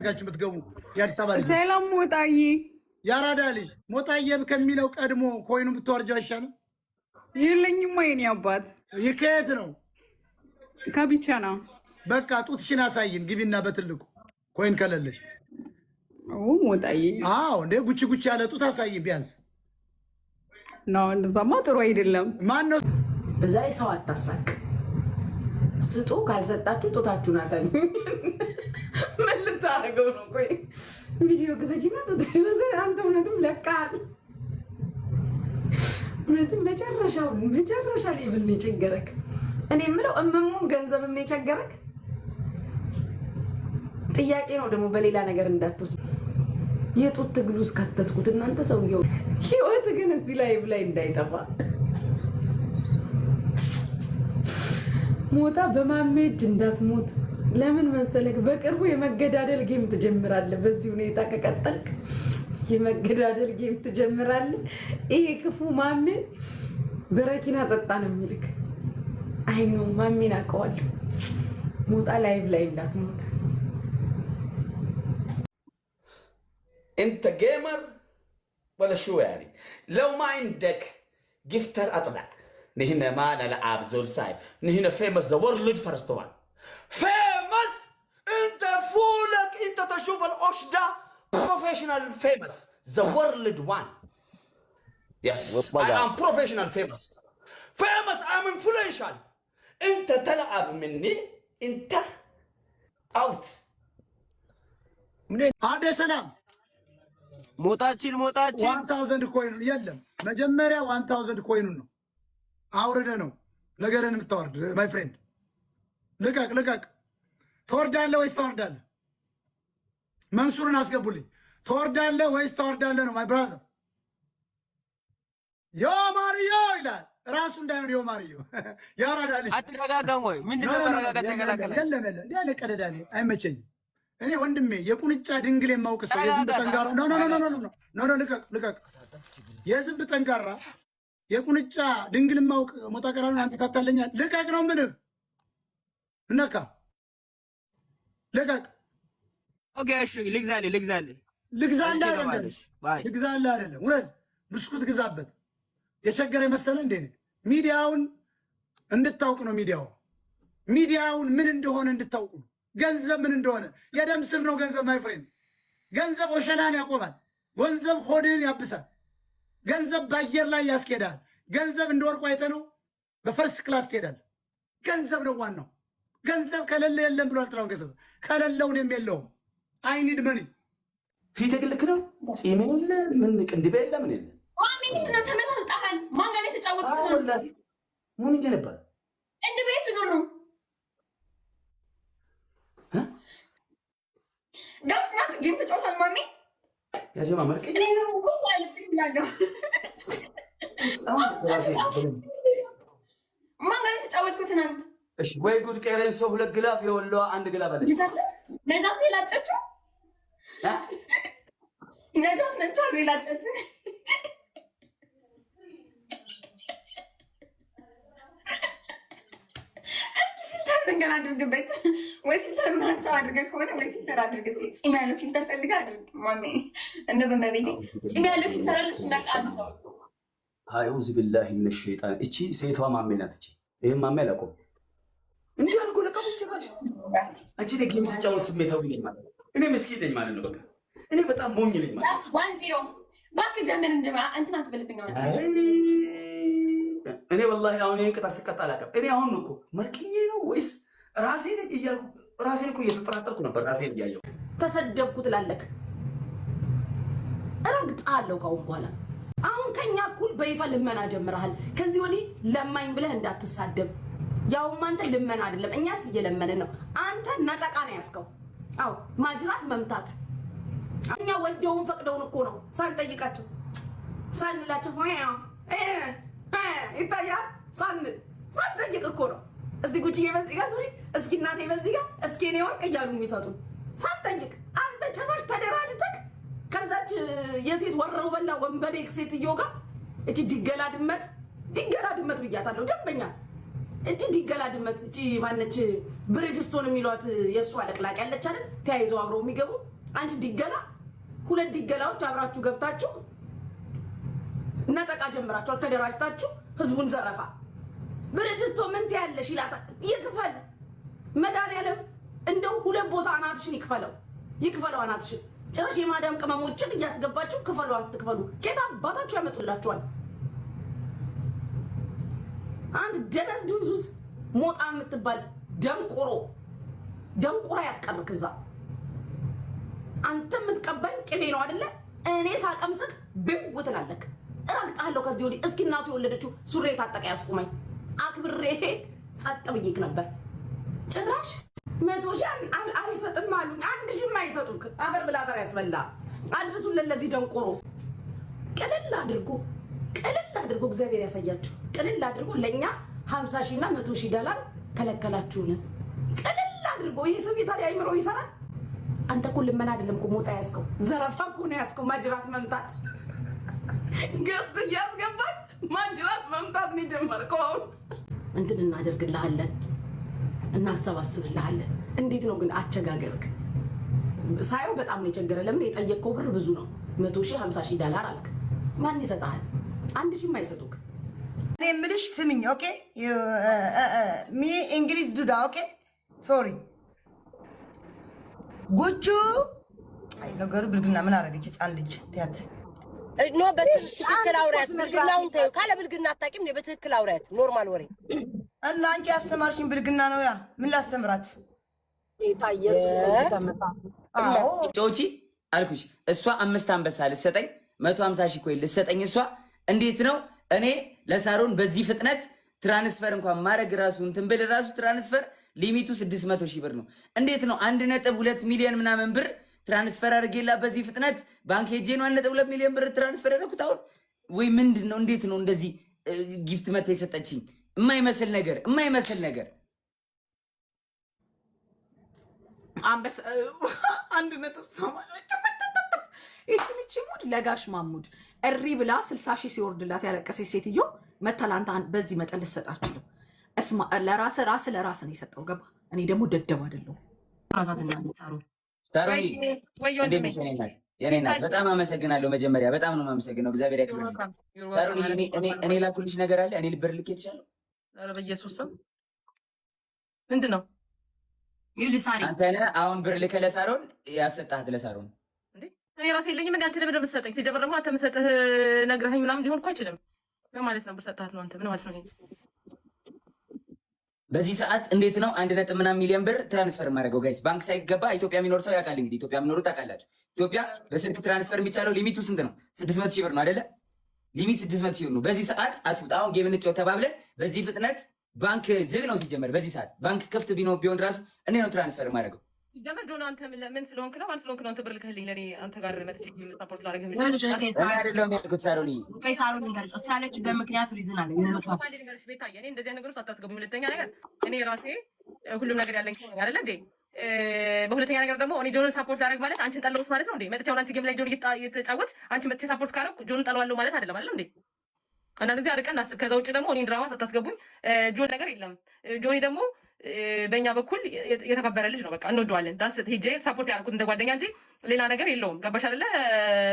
ጋችሁ ምትገቡ የአዲስ አበባ ልጅ ሰላም ሞጣዬ ያራዳ ልጅ ሞጣዬ ከሚለው ቀድሞ ኮይኑ ብትወርጃው አይሻልም? የለኝም ወይኔ አባት ይከየት ነው ከቢቻና በቃ ጡትሽን አሳይን ግቢና በትልቁ ኮይን ከለለሽ ሞጣዬ አዎ እንደ ጉቺ ጉቺ ያለ ጡት አሳይን ቢያንስ ነው። እንደዛማ ጥሩ አይደለም። ማን ነው በዛ ላይ ሰው አታሳቅ። ስጡ ካልሰጣችሁ ጡታችሁን አሳዩ። ምን ልታረገው ነው? ቆይ ቪዲዮ ግበጂና ጡት አንተ እውነትም ለቃል እውነትም መጨረሻ ላይ ብል ቸገረክ። እኔ የምለው እምሙም ገንዘብም ቸገረክ። ጥያቄ ነው ደግሞ በሌላ ነገር እንዳትወስድ። የጡት ትግሉ ውስጥ ከተትኩት እናንተ ሰውየው ህይወት ግን እዚህ ላይ እንዳይጠፋ ሞታ በማሜድ እንዳትሞት። ለምን መሰለክ? በቅርቡ የመገዳደል ጌም ትጀምራለህ። በዚህ ሁኔታ ከቀጠልክ የመገዳደል ጌም ትጀምራለህ። ይሄ ክፉ ማሜ በረኪና ጠጣ ነው የሚልክ። አይ ነው ማሜን አውቀዋለሁ። ሞታ ላይቭ ላይ እንዳትሞት። انت جيمر ولا شو يعني؟ لو ما عندك جفتر اطلع نهنا ما نلعب زول سايب نهنا فيمس ذا وورلد فيرست وان فيمس انت فولك انت تشوف الاوش ده بروفيشنال فيمس ذا وورلد وان يس اي ام بروفيشنال فيمس ام انفلونشال انت تلعب مني انت اوت منين هذا سلام ሞጣችን 1000 ኮይን የለም። መጀመሪያ 1000 ኮይን ነው አውርደ ነው ነገርን የምታወርድ ማይ ፍሬንድ። ልቀቅ ትወርዳለህ ወይስ ታወርዳለህ? መንሱርን አስገቡልኝ። ትወርዳለህ ወይስ ታወርዳለህ ነው ማይ ብራዘር። ዮ ማሪዮ ይላል ራሱ እንዳይሆን ዮ ማሪዮ ያራዳልኝ። አትረጋጋም ወይ? ምንድነው ተረጋጋ ተከላከለ? የለም ያለ ቀደዳኔ አይመቸኝም። እኔ ወንድሜ የቁንጫ ድንግል የማውቅ ሰው የዝንብ ጠንጋራ ኖ ልቀቅ። የዝንብ ጠንጋራ የቁንጫ ድንግል የማውቅ ሞጣ ቀራን አንተ ታታለኛል። ልቀቅ ነው የምልህ። ነካ ልቀቅ። ኦኬ እሺ ልግዛልህ አይደለም ውረድ። ብስኩት ግዛበት። የቸገረ መሰለ እንዴ? ሚዲያውን እንድታውቅ ነው። ሚዲያውን ምን እንደሆነ እንድታውቁ ነው። ገንዘብ ምን እንደሆነ የደም ስር ነው ገንዘብ ማይ ፍሬንድ። ገንዘብ ወሸላን ያቆማል። ገንዘብ ሆድን ያብሳል። ገንዘብ በአየር ላይ ያስኬዳል። ገንዘብ እንደወርቁ አይተ ነው በፈርስት ክላስ ትሄዳል። ገንዘብ ነው ዋናው። ገንዘብ ከሌለ የለም ብሏል ጥላሁን ገሰሰ። ከሌለውን የለውም። አይ ኒድ መኒ። ፊት ግልክ ነው ጺም የለ ምን ቅንድብ የለ ምን የለ ማሚ ምንድነው ተመታልጣሃል? ማን ጋር የተጫወተው ነው? ወላሂ ምን እንደ ነበር እንደ ቤት ነው ጋስናት ጌም ተጫውታል። ማሚ ያጀማ መልከኝ ነው ይላል። ማን ጋር የተጫወትኩት ትናንት? እሺ ወይ ጉድ ቀረን። ሰው ሁለት ግላፍ የወለዋ አንድ ግላፍ አለች። ነጃት ሌላጨችው ነጃት ነቻው ሌላጨችው ገና አድርግበት ወይ ፊልተሩን አንሳው አድርገህ ከሆነ ወይ ፊልተር አድርግ። እስኪ ጺም ያለው ፊልተር ፈልጋ አድርግ ማሜ። እንደ በመቤቴ ጺም ያለው ፊልተር አለ እሱ ነቃል። አዩዝ ቢላሂ ሚነ ሸይጣን። እቺ ሴቷ ማሜ ናት። እቺ ይሄን ማሜ አላውቀውም። እንዲህ አድርጎ ለቀሙ ጭራሽ። አንቺ ለጌ የሚስጫወት ስሜታዊ ነኝ ማለት ነው። እኔ ምስኪን ነኝ ማለት ነው። በቃ እኔ በጣም ሞኝ ነኝ ማለት ነው። 1-0 ባክ ጀመን እንደማ እንትና አትበልብኝ ማለት እኔ ወላሂ አሁን ይሄን ቅጣት ስቀጣ አላውቅም። እኔ አሁን እኮ መርቅኜ ነው ወይስ ራሴን እኮ እየተጠራጠርኩ ነበር። ራሴን እያየሁ ተሰደብኩ ትላለክ። እረግጥሃለሁ ካሁን በኋላ። አሁን ከኛ እኩል በይፋ ልመና ጀምረሃል። ከዚህ ወዲህ ለማኝ ብለህ እንዳትሳደብ። ያውም አንተ ልመና አይደለም እኛስ እየለመንን ነው። አንተ ነጠቃ ነው ያስከው። አው ማጅራት መምታት እኛ ወደውን ፈቅደውን እኮ ነው ሳንጠይቃቸው ሳንላቸው ይታያል። ሳንጠይቅ እኮ ነው። እስቲ ጉቺዬ በዚህ ጋር ሱሪ፣ እስኪ እናቴ በዚህ ጋር፣ እስኪ እኔ ወርቅ እያሉ የሚሰጡን ሳንጠይቅ። አንተ ጭራሽ ተደራጅተህ ከዛች የሴት ወረው በላ ወንበዴ ሴትዮ ጋር እቺ ዲገላ ድመት ብያታለሁ። ደንበኛ እቺ ዲገላ ድመት እቺ ማነች ብሬጅስቶን የሚሏት የእሷ አለቅላቂ ያለች አይደል? ተያይዘው አብረው የሚገቡ አንድ ዲገላ ሁለት ዲገላዎች አብራችሁ ገብታችሁ ነጠቃ ጀምራችሁ ተደራጅታችሁ ህዝቡን ዘረፋ ብርጅስቶ ምን ትያለሽ ይላታል። ይክፈል መድኃኒዓለም እንደው ሁለት ቦታ አናትሽን ይክፈለው አናትሽን። ጭራሽ የማዳም ቅመሞችን እያስገባችሁ ክፈሉ አትክፈሉ ከታ አባታችሁ ያመጡላችኋል። አንድ ደነዝ ድንዙዝ ሞጣ የምትባል ደንቆሮ ያስቀርክ እዛ አንተ የምትቀበል ቅቤ ነው አይደለ? እኔ ሳቀምስክ ብው ትላለክ። እረግጣለሁ ከዚህ ወዲህ። እስኪ እናቱ የወለደችው ሱሪ የታጠቀ ያስቁመኝ። አክብሬ ጸጥ ብዬክ ነበር። ጭራሽ 100 ሺህ አልሰጥም አሉኝ። 1 ሺህም አይሰጡክ። አፈር ብላ አፈር ያስበላ። አድርሱልን ለዚህ ደንቆሮ። ቅልል አድርጎ እግዚአብሔር ያሳያችሁ። ቅልል አድርጎ ለኛ 50 ሺህ እና 100 ሺህ ዶላር ከለከላችሁን። ቅልል አድርጎ ይሄ ሰው ታዲያ አይምሮ ይሰራል። አንተ እኮ ልመና አይደለም እኮ ሞጣ ያዝከው፣ ዘረፋ እኮ ነው ያዝከው። ማጅራት መምታት ገስት እያስገባል ማጅራት መምታት ነው የጀመርከው። አሁን እንትን እናደርግልሃለን፣ እናሰባስብልሃለን። እንዴት ነው ግን አቸጋገርክ? ሳይው በጣም ነው የቸገረ። ለምን የጠየቅከው ብር ብዙ ነው። 100 ሺህ 50 ሺህ ዶላር አልክ። ማን ይሰጣል? 1 ሺህም አይሰጡክ። እኔ የምልሽ ስሚኝ። ኦኬ ሚ እንግሊዝ ዱዳ ኦኬ ሶሪ ጉቹ አይ ነገሩ ብልግና ምን አደረገች? ህፃን ልጅ ትያት ኖ በትክክል አውሪያት። ብልግናውን ተይው። ካለ ብልግና አታውቂም ነው። በትክክል አውሪያት። ኖርማል ወሬ እና አንቺ ያስተማርሽኝ ብልግና ነው። ያ ምን ላስተምራት? ጌታ ኢየሱስ ለተመጣ ጮቺ አልኩሽ። እሷ 5 አንበሳ ልትሰጠኝ 150 ሺህ ኮይን ልትሰጠኝ እሷ እንዴት ነው እኔ ለሳሮን በዚህ ፍጥነት ትራንስፈር እንኳን ማድረግ ራሱ እንትን ብል ራሱ ትራንስፈር ሊሚቱ 600 ሺህ ብር ነው። እንዴት ነው 1.2 ሚሊዮን ምናምን ብር ትራንስፈር አድርጌላ በዚህ ፍጥነት ባንክ ሄጄ ነው 1.2 ሚሊዮን ብር ትራንስፈር ያደረኩት አሁን? ወይ ምንድን ነው? እንዴት ነው እንደዚህ ጊፍት መታ የሰጠችኝ? የማይመስል ነገር አንበሳ 1.8 እቺ ሙድ ለጋሽ ማሙድ እሪ ብላ 60 ሺህ ሲወርድላት ያለቀሰች ሴትዮ መተላንታ በዚህ መጠን ልሰጣችሁ እስማ ለራስ ነው የሰጠው። ገባ? እኔ ደግሞ ደደብ አይደለሁ። ሳሮኒ የኔ እናት በጣም አመሰግናለሁ። መጀመሪያ በጣም ነው የማመሰግነው። እግዚአብሔር ያክብርልኝ። ሳሮኒ እኔ ላኩልሽ ነገር አለ። እኔ ልበር ልክ ይችላል። ኧረ በኢየሱስ ስም ምንድን ነው ይልሳሪ አንተ ነህ አሁን ብር ልከህ ለሳሮን ያሰጣት ለሳሮን እንዴ? እኔ ራሴ የለኝም እንዴ? አንተ ለምን እንደምትሰጠኝ ሲጀምር ደግሞ አንተ የምትሰጥህ ነግረኸኝ ምናምን ሊሆን እኮ አይችልም። ምን ማለት ነው? ብር ሰጣት ነው አንተ ምን ማለት ነው? በዚህ ሰዓት እንዴት ነው 1 ምናምን ሚሊዮን ብር ትራንስፈር የማደርገው? ጋይስ ባንክ ሳይገባ ኢትዮጵያ የሚኖር ሰው ያውቃል። እንግዲህ ኢትዮጵያ የሚኖሩ ታውቃላችሁ። ኢትዮጵያ በስልክ ትራንስፈር የሚቻለው ሊሚቱ ስንት ነው? 600 ሺህ ብር ነው አይደለ? ሊሚት 600 ሺህ ብር ነው። በዚህ ሰዓት አስቡት። አሁን ጌም እንጫወት ተባብለን በዚህ ፍጥነት ባንክ ዝግ ነው ሲጀመር። በዚህ ሰዓት ባንክ ክፍት ቢሆን ራሱ እኔ ነው ትራንስፈር የማደርገው። ሲጀመር ዶና አንተ ምን ስለሆንክ ነው? አንተ ስለሆንክ ነው አንተ ብር ልከህልኝ ለኔ አንተ ጋር መጥቼ ሰፖርት ላደርግህ ምን አይደለም ያልኩት። ሳሮኒ ሳሮን እንገርሽ እሱ ያለችበት ምክንያት ሪዝን አለ። እኔ እንደዚህ ነገሮች አታስገቡም። ሁለተኛ ነገር እኔ ራሴ ሁሉም ነገር ያለኝ አይደለ እንዴ? በሁለተኛ ነገር ደግሞ እኔ ጆንን ሳፖርት ላደርግ ማለት አንቺን ጠላሁት ማለት ነው እንዴ? መጥቼ አሁን አንቺ ጌም ላይ ጆን እየተጫወት አንቺ መጥቼ ሳፖርት ካደረኩ ጆንን ጠላዋለሁ ማለት አይደለም አይደል እንዴ? አንዳንድ ጊዜ አርቀን እናስብ። ከዛ ውጭ ደግሞ እኔን ድራማ ሳታስገቡኝ ጆን ነገር የለም። ጆኒ ደግሞ በእኛ በኩል የተከበረ ልጅ ነው። በቃ እንወደዋለን። ዳስ ሄጄ ሳፖርት ያደርኩት እንደ ጓደኛ እንጂ ሌላ ነገር የለውም። ገባሽ አይደለ?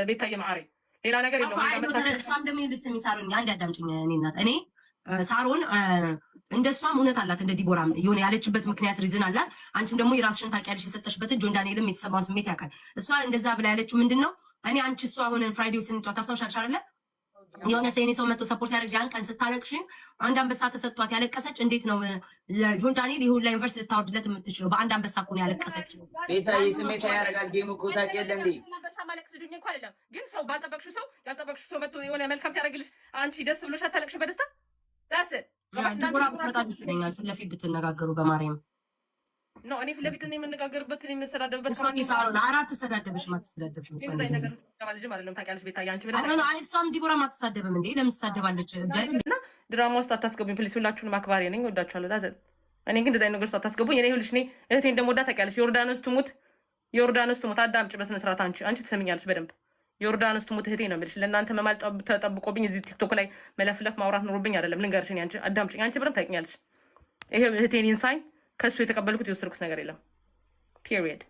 ቤታዬ ማዕሬ ሌላ ነገር የለውም። እሷም ደግሞ ልስሚ ሳሮን አንድ ያዳምጪኝ። እኔ እናት እኔ ሳሮን እንደሷም እውነት አላት እንደ ዲቦራም የሆነ ያለችበት ምክንያት ሪዝን አላት። አንቺም ደግሞ የራስሽን ታውቂያለሽ። የሰጠሽበትን ጆን ዳንኤልም የተሰማውን ስሜት ያውቃል። እሷ እንደዛ ብላ ያለችው ምንድን ነው? እኔ አንቺ እሷ ሆነን ፍራይዴው ስንጫወት ታስታውሻለሽ አይደለ? የሆነ ሰኔ ሰው መጥቶ ሰፖርት ሲያደርግ ያን ቀን ስታለቅሽ አንድ አንበሳ ተሰጥቷት ያለቀሰች። እንዴት ነው ለጆን ዳንኤል ይሁን ለዩኒቨርሲቲ ልታወርድለት የምትችለው? በአንድ አንበሳ እኮ ነው ያለቀሰችው። ቤታዬ ስሜት ያደርጋል። ጌሙ እኮ ታውቂያለሽ እንዴ? ግን ሰው ባልጠበቅሽው ሰው ያልጠበቅሽው ሰው መጥቶ የሆነ መልካም ሲያደርግልሽ አንቺ ደስ ብሎሽ አታለቅሽ በደስታ? ዳስ ዲቦራ ብትመጣ ደስ ይለኛል። ፊት ለፊት ብትነጋገሩ በማርያም ነው። እኔ ፊት ለፊት ነው የምንነጋገርበት የምንሰዳደብበት። ሳሮን አራት ተሰዳደብሽ ማትሰዳደብሽ ነው ነገር አይደለም። ታውቂያለሽ ቤታዬ አንቺ እሷም ዲቦራ ማትሳደብም እንዴ? ለምን ትሳደባለች? እና ድራማ ውስጥ አታስገቡኝ ፕሊስ። ሁላችሁንም አክባሪ ነኝ፣ ወዳችኋለሁ። ዳዘ እኔ ግን እንደዚህ ነገር ውስጥ አታስገቡኝ። እኔ ይኸውልሽ እኔ እህቴን እንደምወዳ ታውቂያለሽ። ዮርዳኖስ ትሙት አዳምጪ በስነ ስርዓት። አንቺ ትሰሚኛለሽ በደንብ። ዮርዳኖስ ትሙት እህቴ ነው የምልሽ። ለእናንተ መማል ተጠብቆብኝ እዚህ ቲክቶክ ላይ መለፍለፍ ማውራት ኖሮብኝ አይደለም። ልንገርሽ እኔ አንቺ አዳምጪኝ። አንቺ በደንብ ታውቂኛለሽ። ይሄ እህቴን ኢንሳኝ ከሱ የተቀበልኩት የወሰድኩት ነገር የለም ፒሪየድ